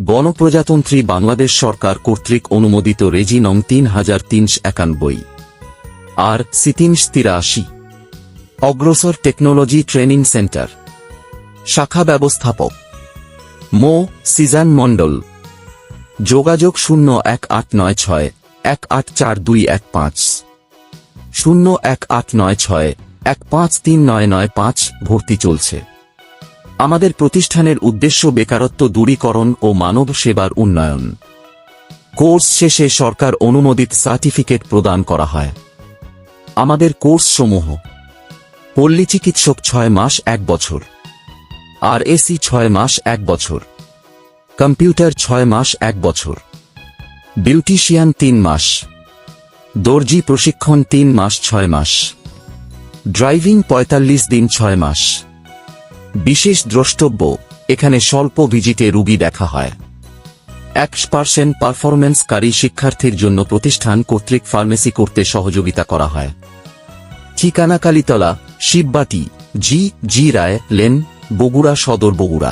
গণপ্রজাতন্ত্রী বাংলাদেশ সরকার কর্তৃক অনুমোদিত রেজি নং ৩৩৯১ আর সি ৩৮৩। অগ্রসর টেকনোলজি ট্রেনিং সেন্টার। শাখা ব্যবস্থাপক মো সিজান মণ্ডল। যোগাযোগ 01896 184215 01896 153995। ভর্তি চলছে। আমাদের প্রতিষ্ঠানের উদ্দেশ্য বেকারত্ব দূরীকরণ ও মানব সেবার উন্নয়ন। কোর্স শেষে সরকার অনুমোদিত সার্টিফিকেট প্রদান করা হয়। আমাদের কোর্স সমূহ: পল্লী চিকিৎসক 6 মাস 1 বছর, RAC 6 মাস 1 বছর, কম্পিউটার 6 মাস 1 বছর, বিউটিশিয়ান 3 মাস, দর্জি প্রশিক্ষণ 3 মাস 6 মাস, ড্রাইভিং 45 দিন 6 মাস। বিশেষ দ্রষ্টব্য: এখানে স্বল্প ভিজিটে রোগী দেখা হয়। 100% পারফরম্যান্সকারী শিক্ষার্থীর জন্য প্রতিষ্ঠান কর্তৃক ফার্মেসি করতে সহযোগিতা করা হয়। ঠিকানা: কালীতলা, শিববাটি, জি রায় লেন, বগুড়া সদর, বগুড়া।